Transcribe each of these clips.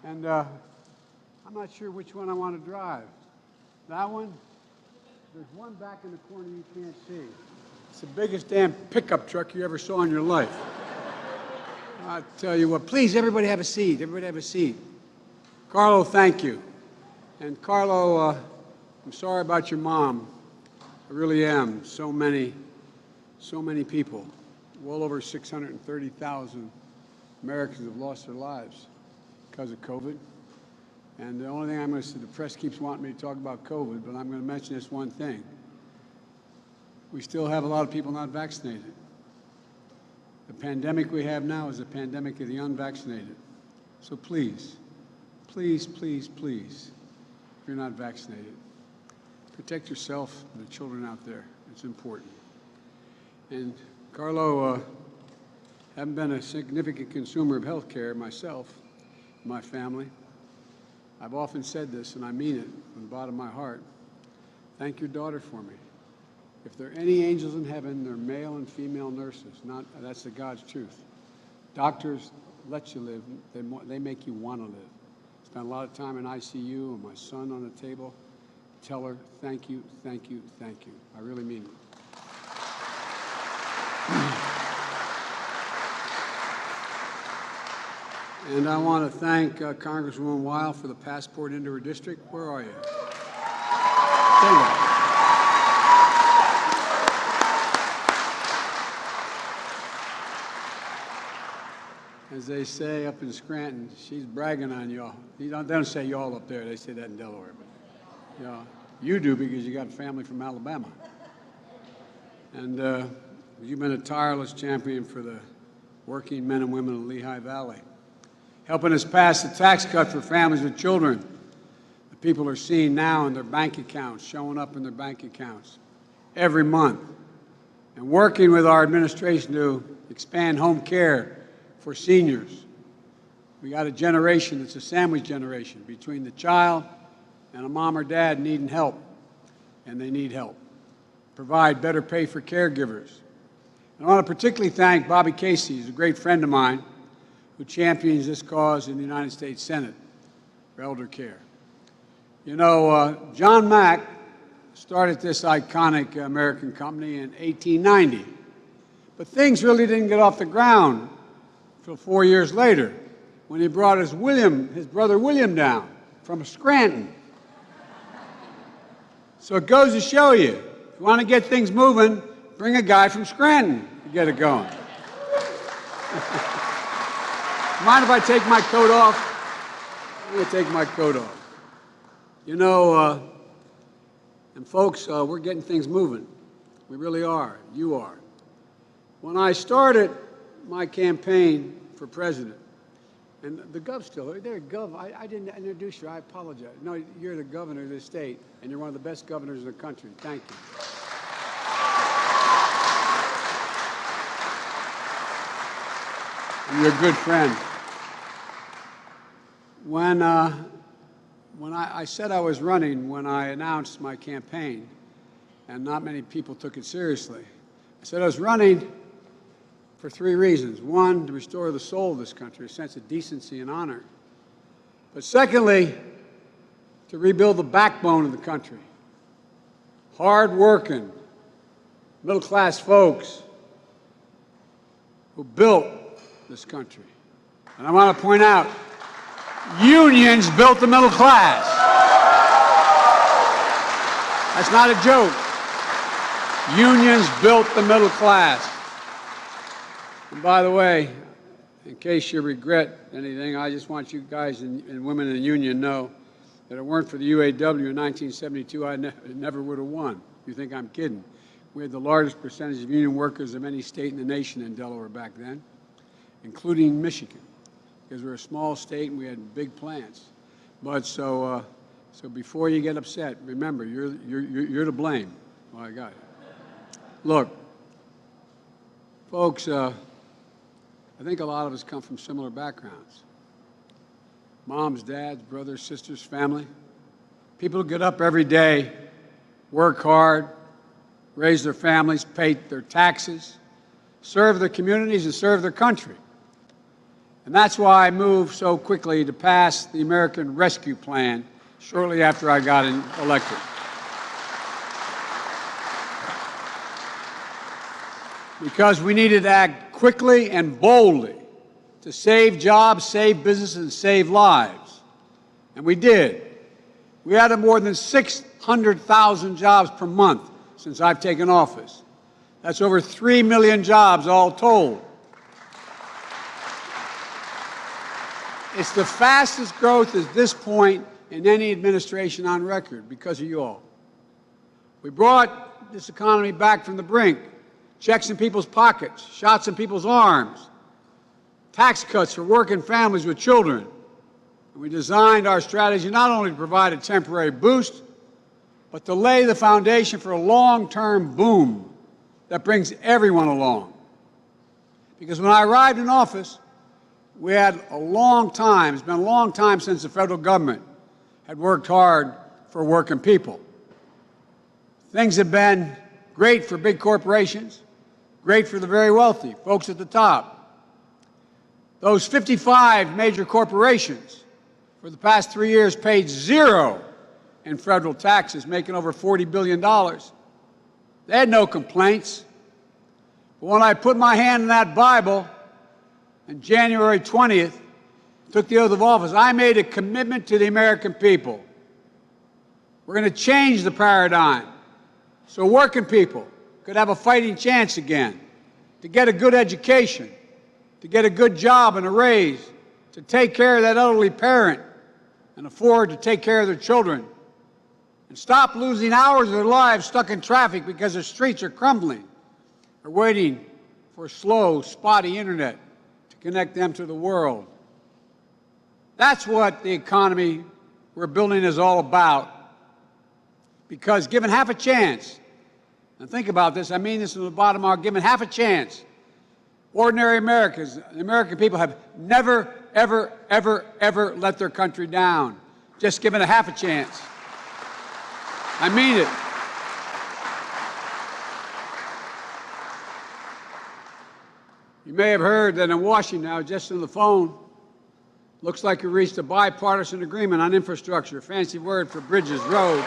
And I'm not sure which one I want to drive. That one? There's one back in the corner you can't see. It's the biggest damn pickup truck you ever saw in your life. I'll tell you what, please, everybody have a seat. Everybody have a seat. Carlo, thank you. And Carlo, I'm sorry about your mom. I really am. So many people. Well over 630,000 Americans have lost their lives because of COVID. And the only thing I'm going to say, the press keeps wanting me to talk about COVID, but I'm going to mention this one thing. We still have a lot of people not vaccinated. The pandemic we have now is a pandemic of the unvaccinated. So please, please, please, please, if you're not vaccinated, protect yourself and the children out there. It's important. And Carlo, haven't been a significant consumer of health care myself, my family. I've often said this, and I mean it from the bottom of my heart. Thank your daughter for me. If there are any angels in heaven, they're male and female nurses. That's the God's truth. Doctors let you live. They make you want to live. Spent a lot of time in ICU and my son on the table. Tell her, thank you, thank you, thank you. I really mean it. And I want to thank Congresswoman Weil for the passport into her district. Where are you? There you go. As they say up in Scranton, she's bragging on y'all. They don't say y'all up there. They say that in Delaware. But you do because you got family from Alabama. And you've been a tireless champion for the working men and women of the Lehigh Valley, helping us pass the tax cut for families with children. The people are seeing now in their bank accounts, showing up in their bank accounts every month, and working with our administration to expand home care for seniors. We got a generation that's a sandwich generation between the child and a mom or dad needing help, and they need help. Provide better pay for caregivers. And I want to particularly thank Bobby Casey, who's a great friend of mine, who champions this cause in the United States Senate for elder care. You know, John Mack started this iconic American company in 1890, but things really didn't get off the ground until 4 years later, when he brought his brother William down from Scranton. So it goes to show you, if you want to get things moving, bring a guy from Scranton to get it going. Mind if I take my coat off? I'm going to take my coat off. You know, and folks, we're getting things moving. We really are. You are. When I started my campaign for president, and the gov's still there. Gov, I didn't introduce you. I apologize. No, you're the governor of this state, and you're one of the best governors in the country. Thank you. And you're a good friend. When I said I was running, when I announced my campaign, and not many people took it seriously, I said I was running for 3 reasons. 1, to restore the soul of this country, a sense of decency and honor. But secondly, to rebuild the backbone of the country. Hard-working, middle-class folks who built this country. And I want to point out, unions built the middle class. That's not a joke. Unions built the middle class. And by the way, in case you regret anything, I just want you guys and women in the union know that if it weren't for the UAW in 1972, I never would have won. You think I'm kidding? We had the largest percentage of union workers of any state in the nation in Delaware back then, including Michigan, because we're a small state and we had big plants. But so before you get upset, remember, you're to blame. Well, I got it. Look, folks, I think a lot of us come from similar backgrounds. Moms, dads, brothers, sisters, family. People who get up every day, work hard, raise their families, pay their taxes, serve their communities, and serve their country. And that's why I moved so quickly to pass the American Rescue Plan shortly after I got elected. Because we needed to act quickly and boldly to save jobs, save businesses, and save lives. And we did. We added more than 600,000 jobs per month since I've taken office. That's over 3 million jobs all told. It's the fastest growth at this point in any administration on record because of you all. We brought this economy back from the brink. Checks in people's pockets, shots in people's arms, tax cuts for working families with children. And we designed our strategy not only to provide a temporary boost, but to lay the foundation for a long-term boom that brings everyone along. Because when I arrived in office, we had a long time, it's been a long time since the federal government had worked hard for working people. Things have been great for big corporations, great for the very wealthy, folks at the top. Those 55 major corporations for the past 3 years paid zero in federal taxes, making over $40 billion. They had no complaints. But when I put my hand in that Bible on January 20th, took the oath of office, I made a commitment to the American people. We're going to change the paradigm so working people could have a fighting chance again, to get a good education, to get a good job and a raise, to take care of that elderly parent and afford to take care of their children, and stop losing hours of their lives stuck in traffic because their streets are crumbling, or waiting for slow, spotty internet to connect them to the world. That's what the economy we're building is all about. Because given half a chance, and think about this, I mean this from the bottom of my heart, given half a chance, ordinary Americans, the American people have never, ever, ever, ever let their country down. Just given a half a chance. I mean it. You may have heard that in Washington, I was just on the phone, looks like we reached a bipartisan agreement on infrastructure, fancy word for bridges, roads,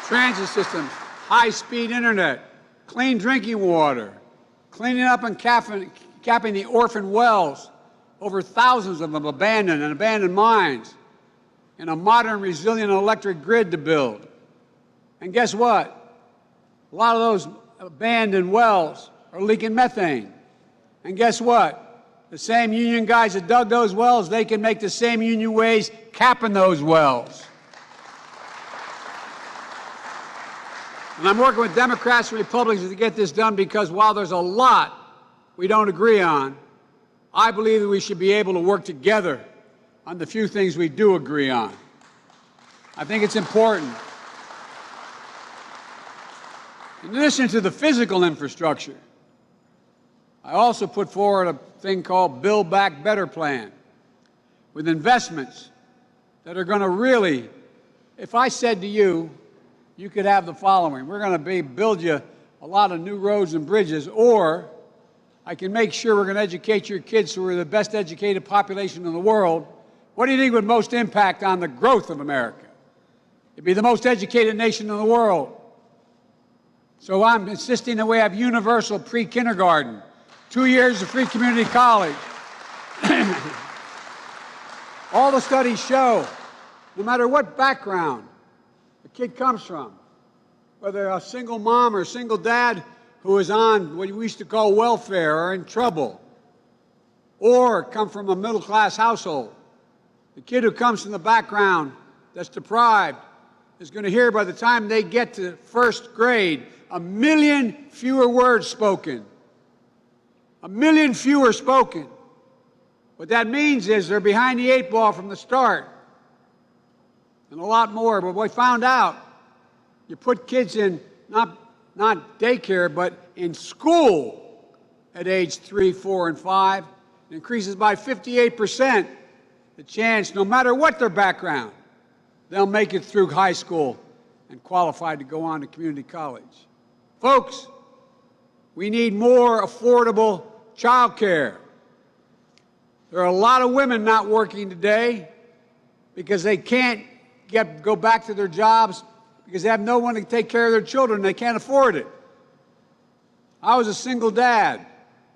transit systems, high-speed internet, clean drinking water, cleaning up and capping the orphan wells, over thousands of them abandoned mines, and a modern, resilient electric grid to build. And guess what? A lot of those abandoned wells are leaking methane. And guess what? The same union guys that dug those wells, they can make the same union ways capping those wells. And I'm working with Democrats and Republicans to get this done because while there's a lot we don't agree on, I believe that we should be able to work together on the few things we do agree on. I think it's important. In addition to the physical infrastructure, I also put forward a thing called Build Back Better plan with investments that are going to really, if I said to you, you could have the following. We're going to build you a lot of new roads and bridges, or I can make sure we're going to educate your kids so we're the best educated population in the world. What do you think would most impact on the growth of America? It'd be the most educated nation in the world. So I'm insisting that we have universal pre-kindergarten, 2 years of free community college. All the studies show, no matter what background the kid comes from, whether a single mom or a single dad who is on what we used to call welfare or in trouble, or come from a middle-class household, the kid who comes from the background that's deprived is going to hear by the time they get to first grade 1 million fewer words spoken. 1 million fewer spoken. What that means is they're behind the 8 ball from the start. And a lot more. But we found out, you put kids in not daycare, but in school at age 3, 4, and 5, it increases by 58% the chance, no matter what their background, they'll make it through high school and qualify to go on to community college. Folks, We need more affordable child care. There are a lot of women not working today because they can't go back to their jobs because they have no one to take care of their children. They can't afford it. I was a single dad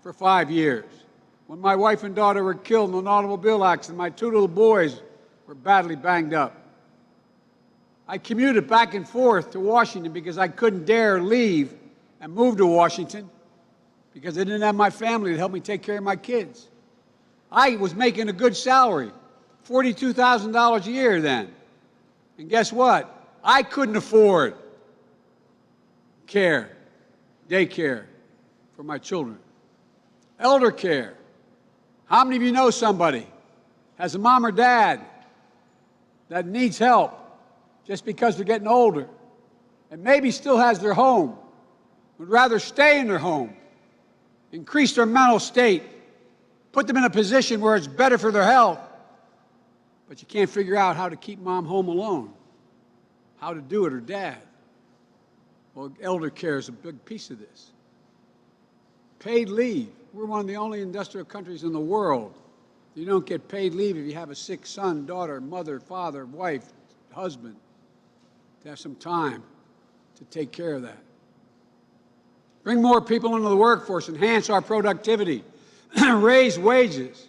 for 5 years. When my wife and daughter were killed in an automobile accident, my 2 little boys were badly banged up. I commuted back and forth to Washington because I couldn't dare leave and move to Washington because I didn't have my family to help me take care of my kids. I was making a good salary, $42,000 a year then. And guess what? I couldn't afford care, daycare for my children. Elder care. How many of you know somebody has a mom or dad that needs help just because they're getting older and maybe still has their home, would rather stay in their home, increase their mental state, put them in a position where it's better for their health, but you can't figure out how to keep mom home alone, how to do it, or dad? Well, elder care is a big piece of this. Paid leave. We're one of the only industrial countries in the world. You don't get paid leave if you have a sick son, daughter, mother, father, wife, husband, to have some time to take care of that. Bring more people into the workforce, enhance our productivity, raise wages,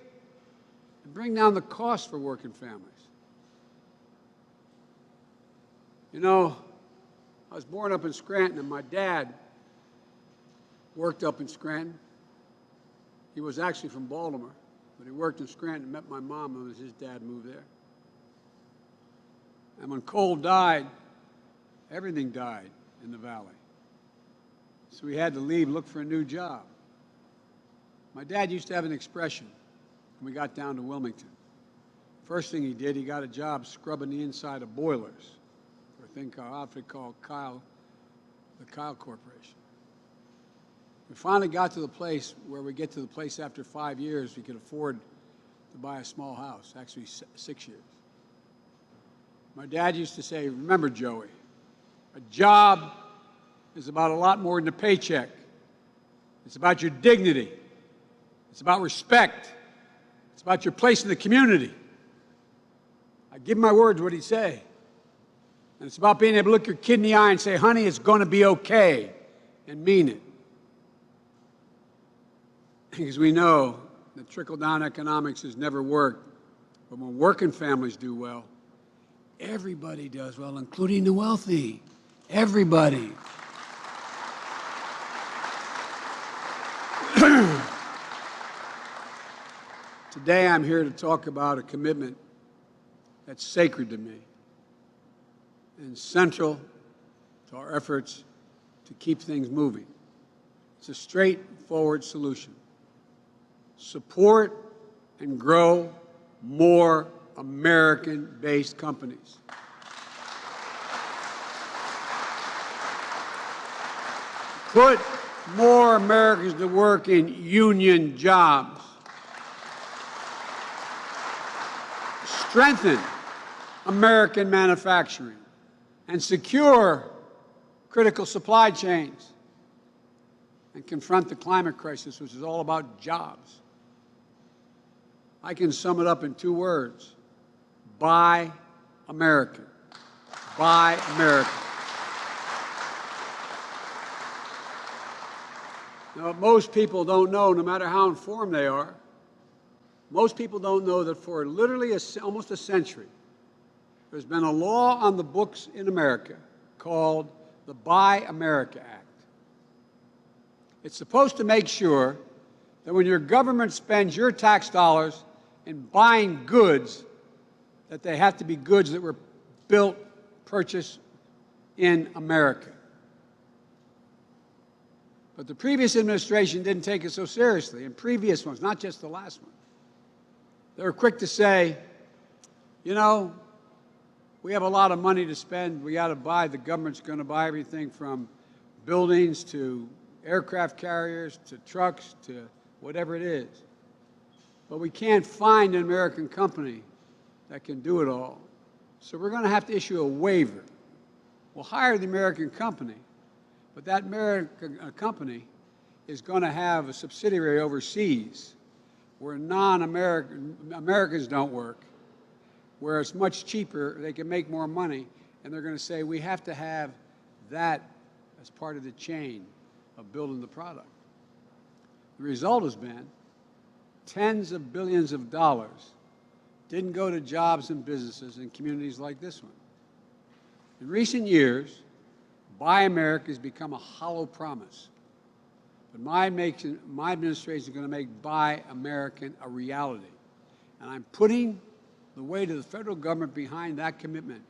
and bring down the cost for working families. You know, I was born up in Scranton, and my dad worked up in Scranton. He was actually from Baltimore, but he worked in Scranton and met my mom as his dad moved there. And when coal died, everything died in the valley. So we had to leave, look for a new job. My dad used to have an expression when we got down to Wilmington. First thing he did, he got a job scrubbing the inside of boilers for a thing called, outfit called the Kyle Corporation. We finally got to the place where we get to the place after 5 years we could afford to buy a small house, actually 6 years. My dad used to say, remember, Joey, a job is about a lot more than a paycheck. It's about your dignity. It's about respect. It's about your place in the community. I give my words what he'd say. And it's about being able to look your kid in the eye and say, honey, it's going to be okay, and mean it. Because we know that trickle-down economics has never worked. But when working families do well, everybody does well, including the wealthy. Everybody. Today I'm here to talk about a commitment that's sacred to me and central to our efforts to keep things moving. It's a straightforward solution. Support and grow more American-based companies. Put more Americans to work in union jobs. Strengthen American manufacturing and secure critical supply chains and confront the climate crisis, which is all about jobs. I can sum it up in 2 words. Buy American. Buy American. Now, what most people don't know, no matter how informed they are, most people don't know that for literally almost a century, there's been a law on the books in America called the Buy America Act. It's supposed to make sure that when your government spends your tax dollars in buying goods, that they have to be goods that were built, purchased in America. But the previous administration didn't take it so seriously, and previous ones, not just the last one. They were quick to say, you know, we have a lot of money to spend. We got to buy. The government's going to buy everything from buildings to aircraft carriers to trucks to whatever it is. But we can't find an American company that can do it all. So we're going to have to issue a waiver. We'll hire the American company, but that American company is going to have a subsidiary overseas where Americans don't work, where it's much cheaper, they can make more money, and they're going to say we have to have that as part of the chain of building the product. The result has been tens of billions of dollars didn't go to jobs and businesses in communities like this one. In recent years, Buy America has become a hollow promise. But my administration is going to make Buy American a reality. And I'm putting the weight of the federal government behind that commitment.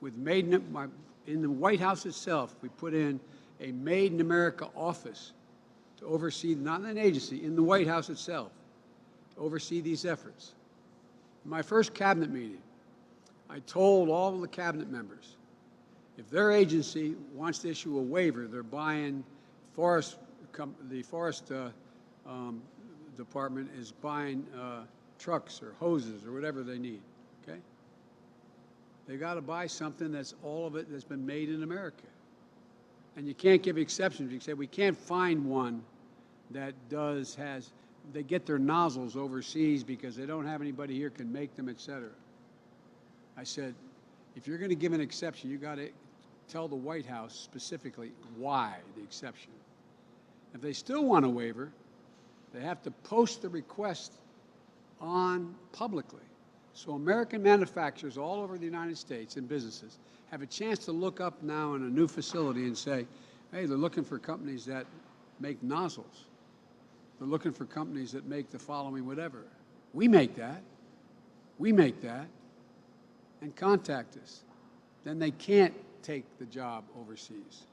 With in the White House itself, we put in a Made in America office to oversee, not an agency, in the White House itself, to oversee these efforts. In my first cabinet meeting, I told all of the cabinet members, if their agency wants to issue a waiver, they're buying the forest department is buying trucks or hoses or whatever they need, okay? They got to buy something that's all of it that's been made in America. And you can't give exceptions. You can say, we can't find one that they get their nozzles overseas because they don't have anybody here can make them, et cetera. I said, if you're going to give an exception, you got to tell the White House specifically why the exception. If they still want a waiver, they have to post the request on publicly. So American manufacturers all over the United States and businesses have a chance to look up now in a new facility and say, hey, they're looking for companies that make nozzles. They're looking for companies that make the following whatever. We make that. We make that. And contact us. Then they can't take the job overseas.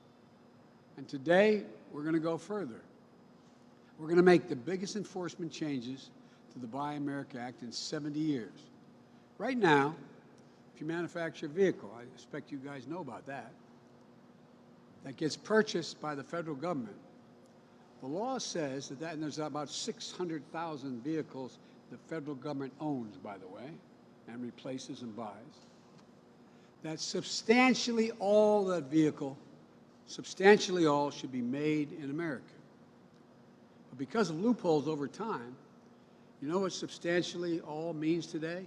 And today, we're going to go further. We're going to make the biggest enforcement changes to the Buy America Act in 70 years. Right now, if you manufacture a vehicle, I expect you guys know about that, that gets purchased by the federal government, the law says that, and there's about 600,000 vehicles the federal government owns, by the way, and replaces and buys, that substantially all that vehicle, substantially all, should be made in America. But because of loopholes over time, you know what substantially all means today?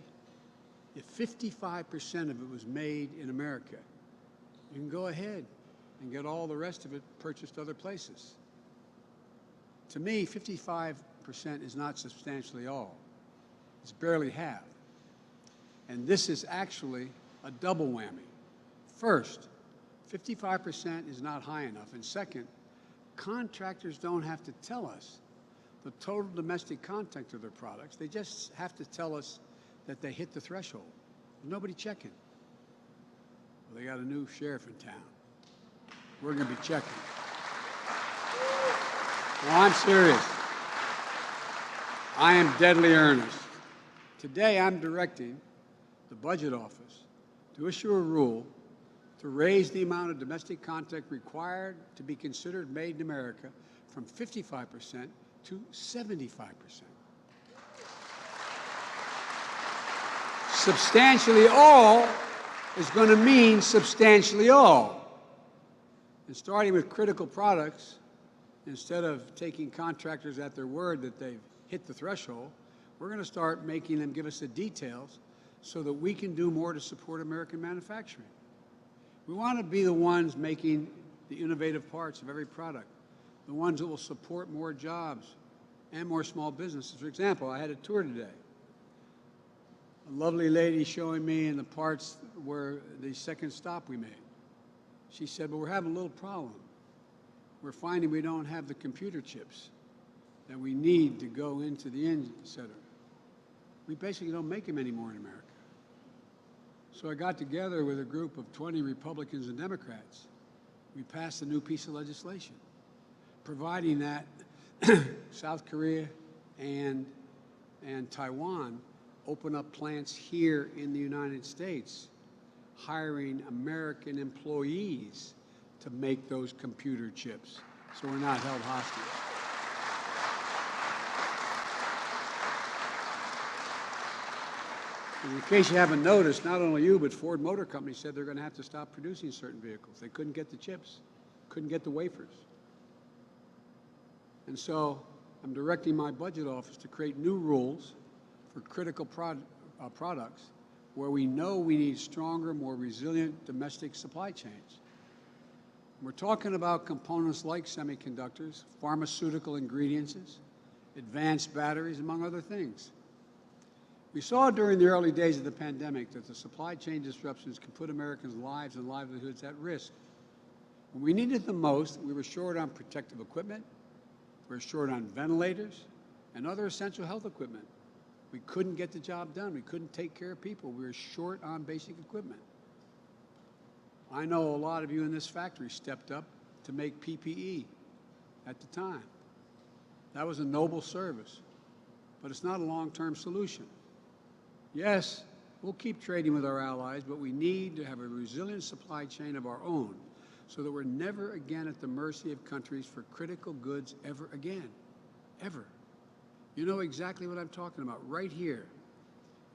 If 55% of it was made in America, you can go ahead and get all the rest of it purchased other places. To me, 55% is not substantially all. It's barely half. And this is actually a double whammy. First, 55% is not high enough. And second, contractors don't have to tell us the total domestic content of their products. They just have to tell us that they hit the threshold. Nobody checking. Well, they got a new sheriff in town. We're going to be checking. No, I'm serious. I am deadly earnest. Today, I'm directing the Budget Office to issue a rule to raise the amount of domestic content required to be considered made in America from 55% to 75%. Substantially all is going to mean substantially all. And starting with critical products, instead of taking contractors at their word that they've hit the threshold, we're going to start making them give us the details so that we can do more to support American manufacturing. We want to be the ones making the innovative parts of every product, the ones that will support more jobs and more small businesses. For example, I had a tour today. A lovely lady showing me in the parts where the second stop we made. She said, but we're having a little problem. We're finding we don't have the computer chips that we need to go into the engine, et cetera. We basically don't make them anymore in America. So I got together with a group of 20 Republicans and Democrats. We passed a new piece of legislation, providing that South Korea and Taiwan open up plants here in the United States, hiring American employees to make those computer chips, so we're not held hostage. In case you haven't noticed, not only you, but Ford Motor Company said they're going to have to stop producing certain vehicles. They couldn't get the chips, couldn't get the wafers. And so I'm directing my budget office to create new rules for critical products where we know we need stronger, more resilient domestic supply chains. We're talking about components like semiconductors, pharmaceutical ingredients, advanced batteries, among other things. We saw during the early days of the pandemic that the supply chain disruptions can put Americans' lives and livelihoods at risk. When we needed them most, we were short on protective equipment, we were short on ventilators, and other essential health equipment. We couldn't get the job done. We couldn't take care of people. We were short on basic equipment. I know a lot of you in this factory stepped up to make PPE at the time. That was a noble service, but it's not a long-term solution. Yes, we'll keep trading with our allies, but we need to have a resilient supply chain of our own so that we're never again at the mercy of countries for critical goods ever again, ever. You know exactly what I'm talking about right here.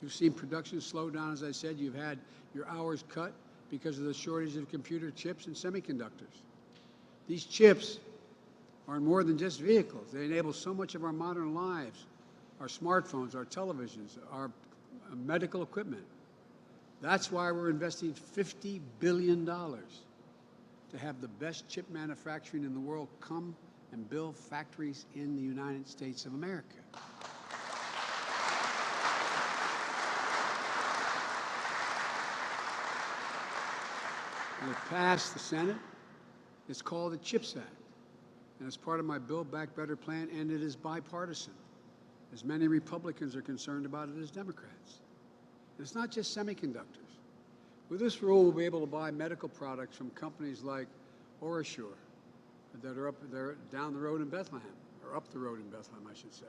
You've seen production slow down, as I said. You've had your hours cut because of the shortage of computer chips and semiconductors. These chips are more than just vehicles. They enable so much of our modern lives, our smartphones, our televisions, our medical equipment. That's why we're investing $50 billion to have the best chip manufacturing in the world come and build factories in the United States of America. It passed the Senate. It's called the CHIPS Act. And it's part of my Build Back Better plan, and it is bipartisan. As many Republicans are concerned about it as Democrats. And it's not just semiconductors. With this rule, we'll be able to buy medical products from companies like OraSure that are they're down the road in Bethlehem, or up the road in Bethlehem, I should say.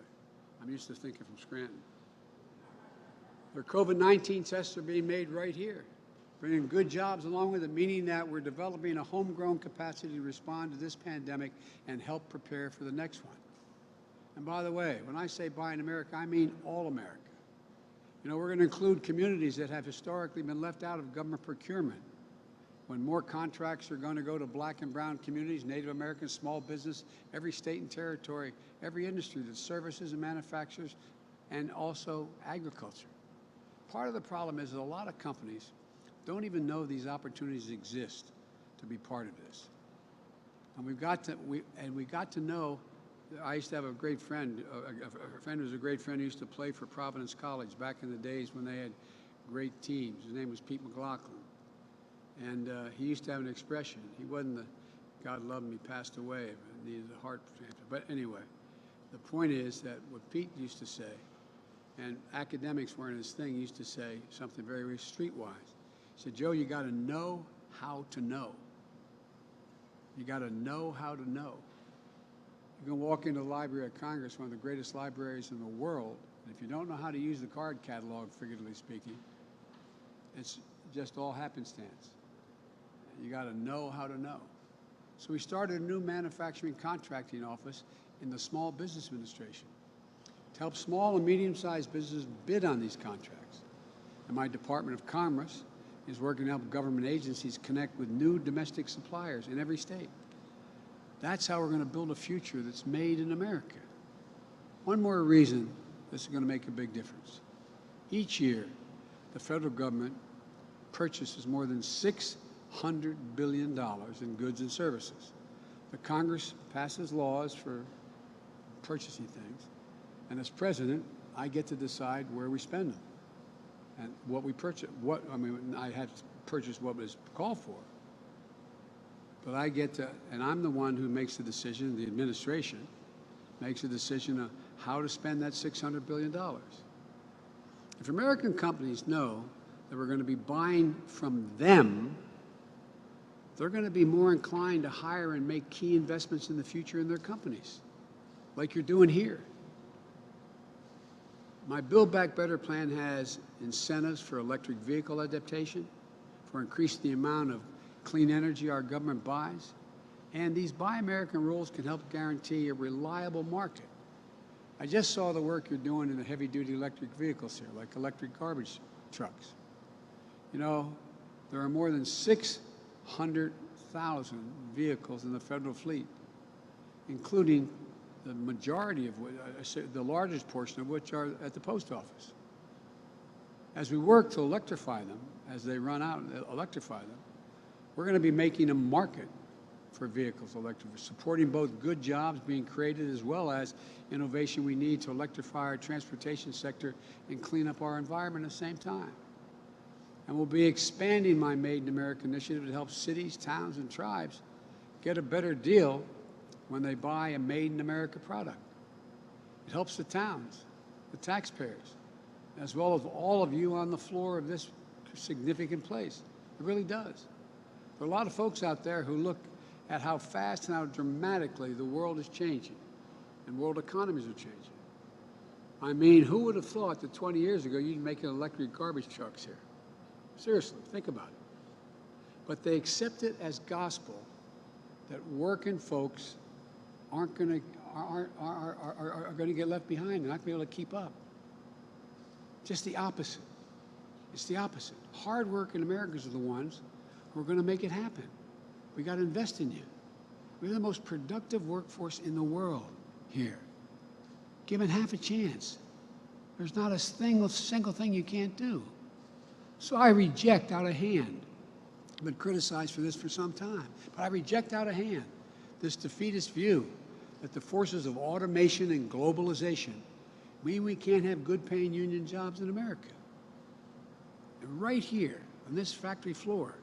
I'm used to thinking from Scranton. Their COVID-19 tests are being made right here, bringing good jobs along with it, meaning that we're developing a homegrown capacity to respond to this pandemic and help prepare for the next one. And by the way, when I say buy in America, I mean all America. You know, we're going to include communities that have historically been left out of government procurement. When more contracts are going to go to black and brown communities, Native Americans, small business, every state and territory, every industry that services and manufactures, and also agriculture. Part of the problem is that a lot of companies don't even know these opportunities exist to be part of this. And we got to know. I used to have a great friend, a friend who was a great friend who used to play for Providence College back in the days when they had great teams. His name was Pete McLaughlin. And he used to have an expression. He wasn't the, God love him, he passed away, needed a heart transplant. But anyway, the point is that what Pete used to say, and academics weren't his thing, he used to say something very, very streetwise. He said, Joe, you got to know how to know. You got to know how to know. You can walk into the Library of Congress, one of the greatest libraries in the world, and if you don't know how to use the card catalog, figuratively speaking, it's just all happenstance. You got to know how to know. So we started a new manufacturing contracting office in the Small Business Administration to help small and medium-sized businesses bid on these contracts. And my Department of Commerce is working to help government agencies connect with new domestic suppliers in every state. That's how we're going to build a future that's made in America. One more reason this is going to make a big difference. Each year, the federal government purchases more than $600 billion in goods and services. The Congress passes laws for purchasing things, and as president, I get to decide where we spend them and what we purchase. I had to purchase what was called for, but I get to, and I'm the one who makes the decision. The administration makes a decision of how to spend that $600 billion. If American companies know that we're going to be buying from them, they're going to be more inclined to hire and make key investments in the future in their companies, like you're doing here. My Build Back Better plan has incentives for electric vehicle adaptation, for increasing the amount of clean energy our government buys, and these Buy American rules can help guarantee a reliable market. I just saw the work you're doing in the heavy-duty electric vehicles here, like electric garbage trucks. You know, there are more than 600,000 vehicles in the federal fleet, including the majority of which, the largest portion of which are at the post office. As we work to electrify them, as they run out and electrify them, we're going to be making a market for vehicles electrified, supporting both good jobs being created as well as innovation we need to electrify our transportation sector and clean up our environment at the same time. And we'll be expanding my Made in America initiative to help cities, towns, and tribes get a better deal when they buy a Made in America product. It helps the towns, the taxpayers, as well as all of you on the floor of this significant place. It really does. There are a lot of folks out there who look at how fast and how dramatically the world is changing and world economies are changing. I mean, who would have thought that 20 years ago you'd make electric garbage trucks here? Seriously, think about it. But they accept it as gospel that working folks are going to get left behind. They're not going to be able to keep up. Just the opposite. It's the opposite. Hard-working Americans are the ones who are going to make it happen. We got to invest in you. We're the most productive workforce in the world here. Given half a chance, there's not a single thing you can't do. So I reject out of hand. I've been criticized for this for some time, but I reject out of hand this defeatist view that the forces of automation and globalization mean we can't have good-paying union jobs in America. And right here, on this factory floor,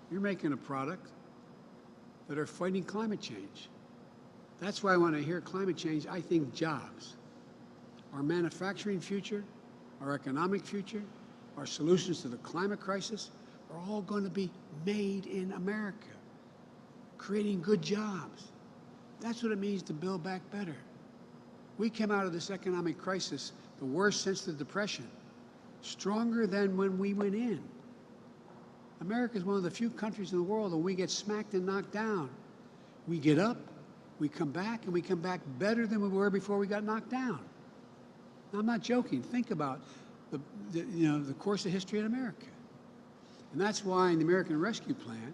you're making a product that are fighting climate change. That's why when I hear climate change, I think jobs. Our manufacturing future, our economic future, our solutions to the climate crisis are all going to be made in America, creating good jobs. That's what it means to build back better. We came out of this economic crisis, the worst since the Depression, stronger than when we went in. America is one of the few countries in the world that we get smacked and knocked down. We get up, we come back, and we come back better than we were before we got knocked down. Now, I'm not joking. Think about the course of history in America. And that's why in the American Rescue Plan,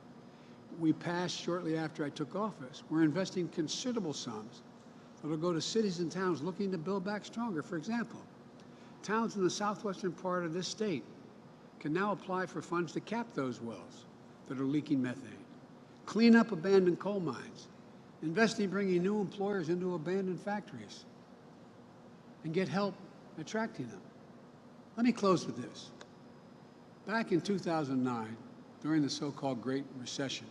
we passed shortly after I took office, we're investing considerable sums that will go to cities and towns looking to build back stronger. For example, towns in the southwestern part of this state can now apply for funds to cap those wells that are leaking methane, clean up abandoned coal mines, invest in bringing new employers into abandoned factories, and get help attracting them. Let me close with this. Back in 2009, during the so-called Great Recession,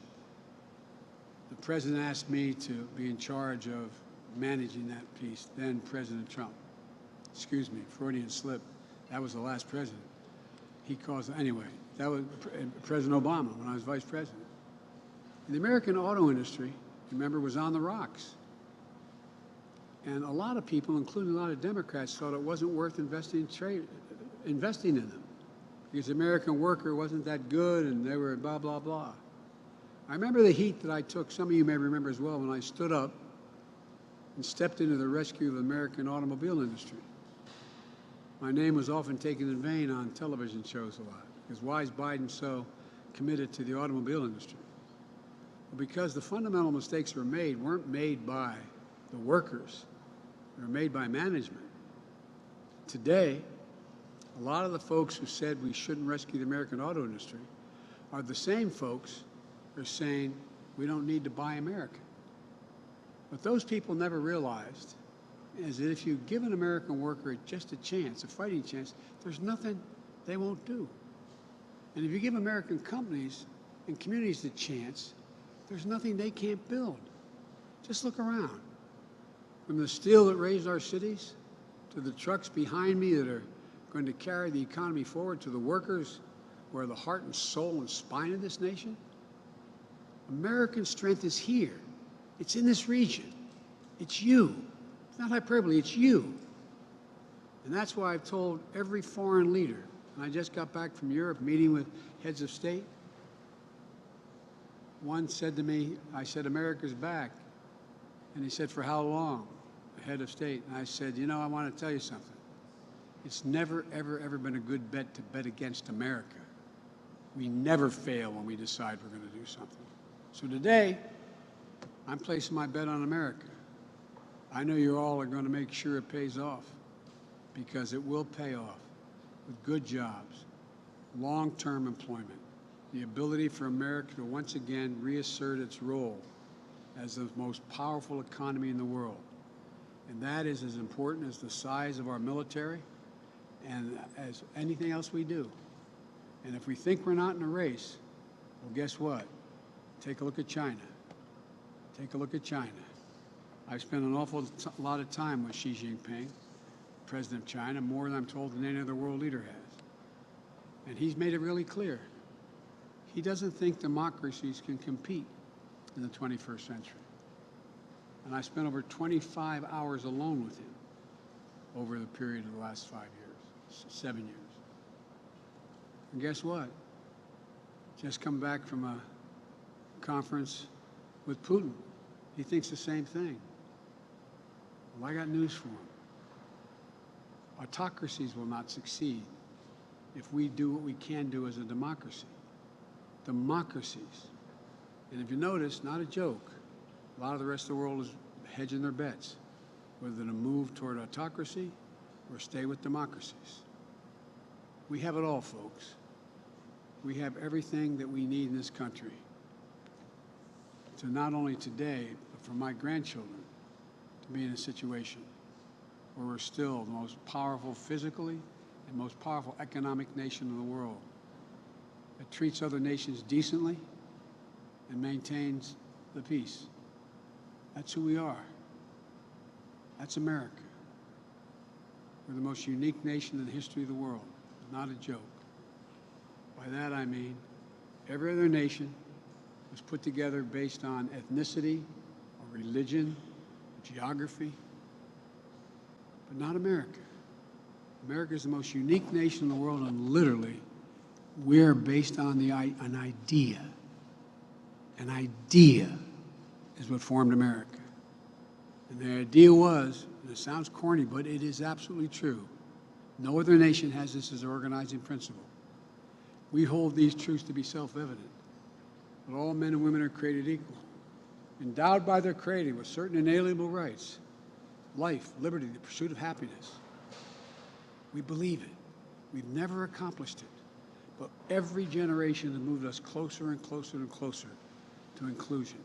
the president asked me to be in charge of managing that piece, then President Trump. Excuse me, Freudian slip. That was the last president. He caused, anyway, that was President Obama when I was vice president. And the American auto industry, remember, was on the rocks. And a lot of people, including a lot of Democrats, thought it wasn't worth investing in them because the American worker wasn't that good and they were blah, blah, blah. I remember the heat that I took, some of you may remember as well, when I stood up and stepped into the rescue of the American automobile industry. My name was often taken in vain on television shows a lot, because why is Biden so committed to the automobile industry? Well, because the fundamental mistakes weren't made by the workers, they were made by management. Today, a lot of the folks who said we shouldn't rescue the American auto industry are the same folks who are saying we don't need to buy American. What those people never realized is that if you give an American worker just a chance, a fighting chance, there's nothing they won't do. And if you give American companies and communities the chance, there's nothing they can't build. Just look around. From the steel that raised our cities, to the trucks behind me that are going to carry the economy forward, to the workers who are the heart and soul and spine of this nation, American strength is here. It's in this region. It's you. It's not hyperbole, it's you. And that's why I've told every foreign leader, and I just got back from Europe meeting with heads of state. One said to me, I said, America's back. And he said, for how long? The head of state. And I said, you know, I want to tell you something. It's never, ever, ever been a good bet to bet against America. We never fail when we decide we're going to do something. So today, I'm placing my bet on America. I know you all are going to make sure it pays off, because it will pay off with good jobs, long-term employment, the ability for America to once again reassert its role as the most powerful economy in the world. And that is as important as the size of our military and as anything else we do. And if we think we're not in a race, well, guess what? Take a look at China. Take a look at China. I've spent an awful lot of time with Xi Jinping, President of China, more than I'm told than any other world leader has. And he's made it really clear. He doesn't think democracies can compete in the 21st century. And I spent over 25 hours alone with him over the period of the last 5 years, 7 years. And guess what? Just come back from a conference with Putin. He thinks the same thing. Well, I got news for him. Autocracies will not succeed if we do what we can do as a democracy. Democracies. And if you notice, not a joke, a lot of the rest of the world is hedging their bets, whether to move toward autocracy or stay with democracies. We have it all, folks. We have everything that we need in this country to not only today, but for my grandchildren to be in a situation where we're still the most powerful physically and most powerful economic nation in the world that treats other nations decently and maintains the peace. That's who we are. That's America. We're the most unique nation in the history of the world. Not a joke. By that I mean every other nation was put together based on ethnicity or religion, or geography, but not America. America is the most unique nation in the world, and literally we're based on an idea. An idea is what formed America. And the idea was, and it sounds corny, but it is absolutely true. No other nation has this as an organizing principle. We hold these truths to be self-evident, that all men and women are created equal, endowed by their Creator with certain inalienable rights, life, liberty, the pursuit of happiness. We believe it. We've never accomplished it, but every generation has moved us closer and closer and closer to inclusion.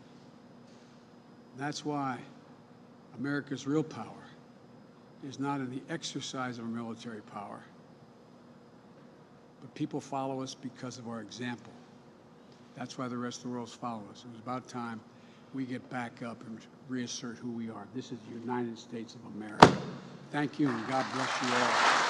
That's why America's real power is not in the exercise of our military power, but people follow us because of our example. That's why the rest of the world's following us. It was about time we get back up and reassert who we are. This is the United States of America. Thank you, and God bless you all.